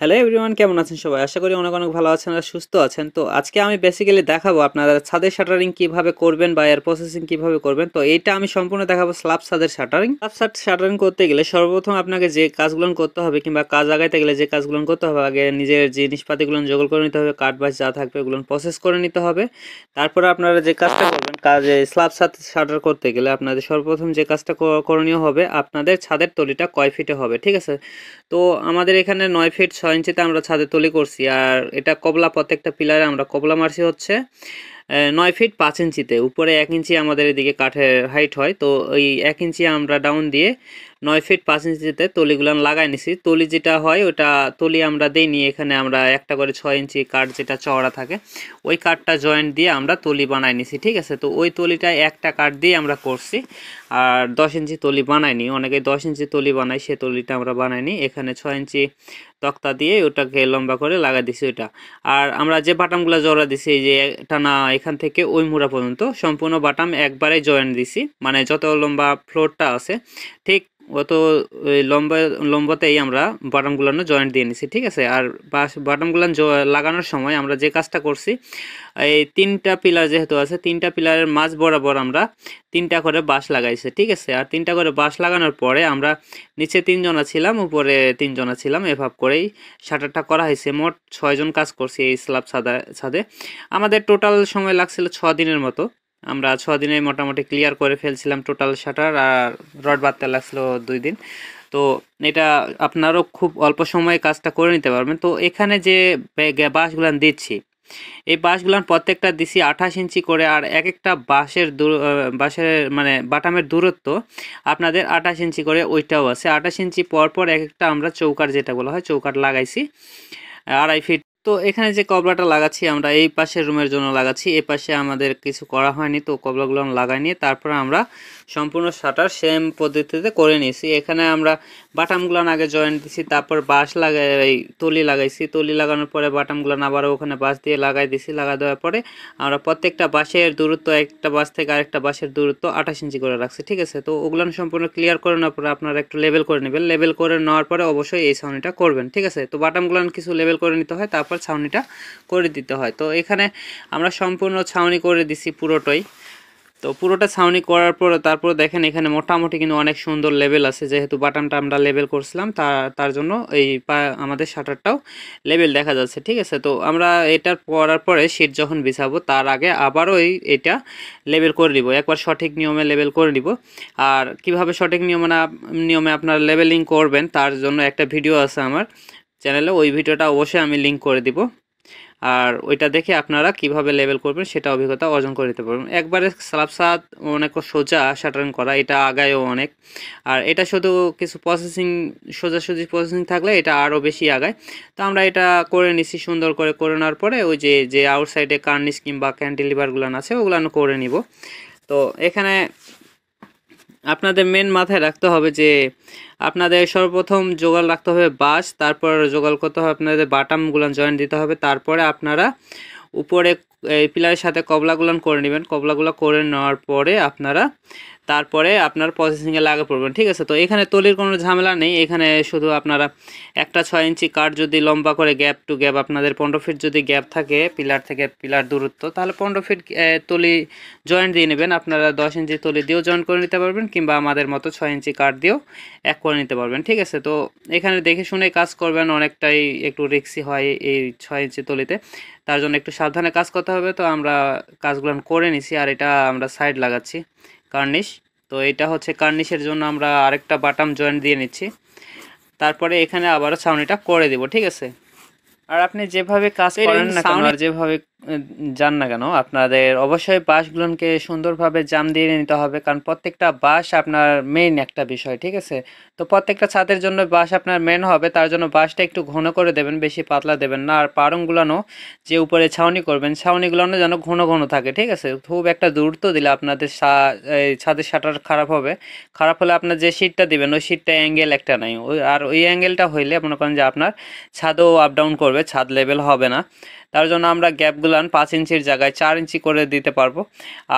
Hello everyone, কেমন আছেন সবাই? আশা করি অনেক অনেক ভালো আছেন আর সুস্থ আছেন। তো আজকে আমি বেসিক্যালি দেখাবো আপনারা ছাদের শাটারিং কিভাবে করবেন বা এর প্রসেসিং কিভাবে করবেন। তো এইটা আমি সম্পূর্ণ দেখাবো স্ল্যাব ছাদের শাটারিং। স্ল্যাব ছাদ শাটারিং করতে গেলে সর্বপ্রথম আপনাকে যে কাজগুলো করতে হবে কিংবা কাজ আগাইতে গেলে যে কাজগুলো করতে হবে, আগে নিজের জিনিসপাতিগুলো জোগাড় করে নিতে হবে, কাঠ বাস যা থাকবে ওগুলো প্রসেস করে নিতে হবে। তারপরে আপনারা যে কাজটা করবেন, কাজে স্ল্যাব ছাদ শাটার করতে গেলে আপনাদের সর্বপ্রথম যে কাজটা করণীয় হবে, আপনাদের ছাদের তলিটা কয় ফিটে হবে, ঠিক আছে? তো আমাদের এখানে 9 ফিট 6 ইঞ্চিতে আমরা ছাদের তলি করছি। আর এটা কবলা, প্রত্যেকটা পিলারে আমরা কবলা মারছি হচ্ছে 9 ফিট 5 ইঞ্চিতে। উপরে 1 ইঞ্চি আমাদের এদিকে কাঠের হাইট হয়, তো ওই 1 ইঞ্চি আমরা ডাউন দিয়ে 9 ফিট 5 ইঞ্চিতে তলিগুলো লাগাই নিছি। তলি যেটা হয় ওটা তলি আমরা দেইনি, এখানে আমরা একটা করে 6 ইঞ্চি কাঠ যেটা চওড়া থাকে ওই কাঠটা জয়েন্ট দিয়ে আমরা তলি বানাই নিছি, ঠিক আছে? তো ওই তলিটা একটা কাঠ দিয়ে আমরা করছি, আর 10 ইঞ্চি তলি বানাইনি। অনেকে 10 ইঞ্চি তলি বানায়, সে তলিটা আমরা বানাইনি। এখানে 6 ইঞ্চি তক্তা দিয়ে ওটাকে লম্বা করে লাগা দিছি ওইটা। আর আমরা যে বাটামগুলো জোড়া দিছি, এই যে টানা এখান থেকে ওই মুড়া পর্যন্ত সম্পূর্ণ বাটাম একবারে জয়েন্ট দিছি, মানে যত লম্বা ফ্লোরটা আছে ঠিক অত লম্বাতেই আমরা বাটামগুলো জয়েন্ট দিয়ে নিছি, ঠিক আছে? আর বাটামগুলো লাগানোর সময় আমরা যে কাজটা করছি, এই 3টা পিলার যেহেতু আছে, 3টা পিলারের মাঝ বরাবর আমরা 3টা করে বাঁশ লাগাইছি, ঠিক আছে? আর 3টা করে বাঁশ লাগানোর পরে আমরা নিচে 3 জনা ছিলাম, উপরে 3 জনা ছিলাম, এভাবে করেই শাটারটা করা হয়েছে। মোট 6 জন কাজ করছি এই স্ল্যাব ছাদে। আমাদের টোটাল সময় লাগছিল 6 দিনের মতো। আমরা 6 দিনে মোটামুটি ক্লিয়ার করে ফেলছিলাম টোটাল শাটার, আর রড বাঁধতে লাগছিল 2 দিন। তো এটা আপনারও খুব অল্প সময়ে কাজটা করে নিতে পারবেন। তো এখানে যে বাঁশগুলো দিচ্ছি, এই বাঁশগুলান প্রত্যেকটা দিছি 28 ইঞ্চি করে, আর এক একটা বাঁশের মানে বাটামের দূরত্ব আপনাদের 28 ইঞ্চি করে ওইটাও আছে। 28 ইঞ্চি পর পর এক একটা আমরা চৌকাট, যেটা বলা হয় চৌকাট, লাগাইছি 2.5 ফিট। তো এখানে যে কবলাটা লাগাচ্ছি আমরা এই পাশের রুমের জন্য লাগাচ্ছি, এই পাশে আমাদের কিছু করা হয়নি, তো কবলাগুলো লাগাই নিয়ে তারপরে আমরা সম্পূর্ণ শাটার সেম পদ্ধতিতে করে নিয়েছি। এখানে আমরা বাটামগুলো আগে জয়েন্ট দিছি, তারপর বাঁশ লাগাই তলি লাগাইছি, তলি লাগানোর পরে বাটামগুলো আবারও ওখানে বাঁশ দিয়ে লাগাই দিছি। লাগা দেওয়ার পরে আমরা প্রত্যেকটা বাঁশের দূরত্ব, একটা বাঁশ থেকে আরেকটা বাঁশের দূরত্ব 28 ইঞ্চি করে রাখছি, ঠিক আছে? তো ওগুলো সম্পূর্ণ ক্লিয়ার করে নেওয়ার পরে আপনারা একটু লেবেল করে নেবেন। লেবেল করে নেওয়ার পরে অবশ্যই এই ছাউনিটা করবেন, ঠিক আছে? তো বাটামগুলো কিছু লেবেল করে নিতে হয়, তারপর ছাউনিটা করে দিতে হয়। তো এখানে আমরা সম্পূর্ণ ছাউনি করে দিছি পুরোটাই। তো পুরোটা ছাউনি করার পর তারপর দেখেন এখানে মোটামুটি কিন্তু অনেক সুন্দর লেভেল আছে, যেহেতু বাটামটা আমরা লেবেল করছিলাম তার জন্য এই আমাদের শাটারটাও লেবেল দেখা যাচ্ছে, ঠিক আছে? তো আমরা এটার করার পরে শীট যখন বিছাবো তার আগে আবারও এটা লেবেল করে দিব, একবার সঠিক নিয়মে লেবেল করে দিব। আর কিভাবে সঠিক নিয়মে আপনারা লেবেলিং করবেন তার জন্য একটা ভিডিও আছে আমার চ্যানেলে, ওই ভিডিওটা অবশ্যই আমি লিঙ্ক করে দিব। আর ওইটা দেখে আপনারা কিভাবে লেভেল করবেন সেটা অভিজ্ঞতা অর্জন করে নিতে পারবেন। একবারে স্ল্যাব ছাদ অনেক সোজা শাটারিং করা, এটা আগায়ও অনেক। আর এটা শুধু কিছু সোজাসুজি প্রসেসিং থাকলে এটা আরও বেশি আগায়। তো আমরা এটা করে নিছি সুন্দর করে নেওয়ার পরে ওই যে আউটসাইডে কার্নিশ কিংবা ক্যান্টিলিভারগুলো আছে ওগুলো করে নিব। তো এখানে আপনাদের মেন মাথায় রাখতে হবে যে আপনাদের সর্বপ্রথম জোগাড় রাখতে হবে বাঁশ, তারপর জোগাড় করতে হবে আপনাদের বাটামগুলো জয়েন্ট দিতে হবে, তারপরে আপনারা উপরে এই পিলারের সাথে কবলাগুলো করে নেবেন। কবলাগুলো করে নেওয়ার পরে তারপরে আপনার প্রসেসিংয়ে লাগা পড়বেন, ঠিক আছে? তো এখানে তলির কোনো ঝামেলা নেই, এখানে শুধু আপনারা একটা 6 ইঞ্চি কাঠ যদি লম্বা করে গ্যাপ টু গ্যাপ আপনাদের 15 ফিট যদি গ্যাপ থাকে পিলার থেকে পিলার দূরত্ব, তাহলে 15 ফিট তলি জয়েন্ট দিয়ে নেবেন। আপনারা 10 ইঞ্চি তলি দিয়েও জয়েন্ট করে নিতে পারবেন, কিংবা আমাদের মতো 6 ইঞ্চি কাঠ দিয়েও এক করে নিতে পারবেন, ঠিক আছে? তো এখানে দেখে শুনে কাজ করবেন, অনেকটাই একটু রিস্কি হয় এই 6 ইঞ্চি তলিতে, তার জন্য একটু সাবধানে কাজ করতে হবে। তো আমরা কাজগুলো করে নিছি, আর এটা আমরা সাইড লাগাচ্ছি কার্নিশ। তো এটা হচ্ছে কার্নিশের জন্য আমরা আরেকটা বাটাম জয়েন্ট দিয়ে নিচ্ছি, তারপরে এখানে আবারও ছাউনিটা করে দিব, ঠিক আছে? আর আপনি যেভাবে কাজ করেন না কেন আর যেভাবে যান না কেন, আপনাদের অবশ্যই বাঁশগুলোকে সুন্দরভাবে জাম দিয়ে নিতে হবে, কারণ প্রত্যেকটা বাঁশ আপনার মেইন একটা বিষয়, ঠিক আছে? তো প্রত্যেকটা ছাদের জন্য বাঁশ আপনার মেন হবে, তার জন্য বাঁশটা একটু ঘন করে দেবেন, বেশি পাতলা দেবেন না। আর পারংগুলানো যে উপরে ছাউনি করবেন, ছাউনিগুলানো যেন ঘন ঘন থাকে, ঠিক আছে? খুব একটা দূরত্ব দিলে আপনাদের ছাদের শাটার খারাপ হবে। খারাপ হলে আপনার যে শীটটা দিবেন ওই শীটটা অ্যাঙ্গেল একটা নাই, আর ওই অ্যাঙ্গেলটা হইলে মনে করেন যে আপনার ছাদও আপ ডাউন করবে, ছাদ লেভেল হবে না। তার জন্য আমরা গ্যাপগুলান 5 ইঞ্চির জায়গায় 4 ইঞ্চি করে দিতে পারবো।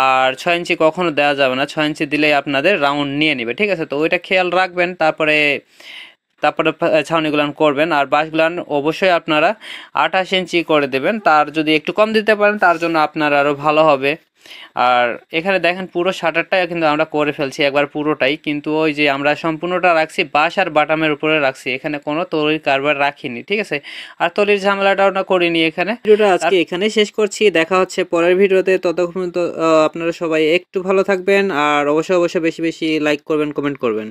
আর 6 ইঞ্চি কখনো দেওয়া যাবে না, 6 ইঞ্চি দিলেই আপনাদের রাউন্ড নিয়ে নেবে, ঠিক আছে? তো ওইটা খেয়াল রাখবেন। তারপরে তারপরে ছাউনিগুলো করবেন। আর বাঁশগুলো অবশ্যই আপনারা 28 ইঞ্চি করে দেবেন, তার যদি একটু কম দিতে পারেন তার জন্য আপনার আরও ভালো হবে। আর এখানে দেখেন পুরো শাটারটাই কিন্তু আমরা করে ফেলছি একবার পুরোটাই, কিন্তু ওই যে আমরা সম্পূর্ণটা রাখছি বাঁশ আর বাটামের উপরে রাখছি, এখানে কোনো তলির কারবার রাখিনি, ঠিক আছে। আর তলির ঝামেলাটাও না করিনি এখানে। ভিডিওটা আজকে এখানে শেষ করছি, দেখা হচ্ছে পরের ভিডিওতে। ততক্ষণ তো আপনারা সবাই একটু ভালো থাকবেন, আর অবশ্যই বেশি বেশি লাইক করবেন, কমেন্ট করবেন।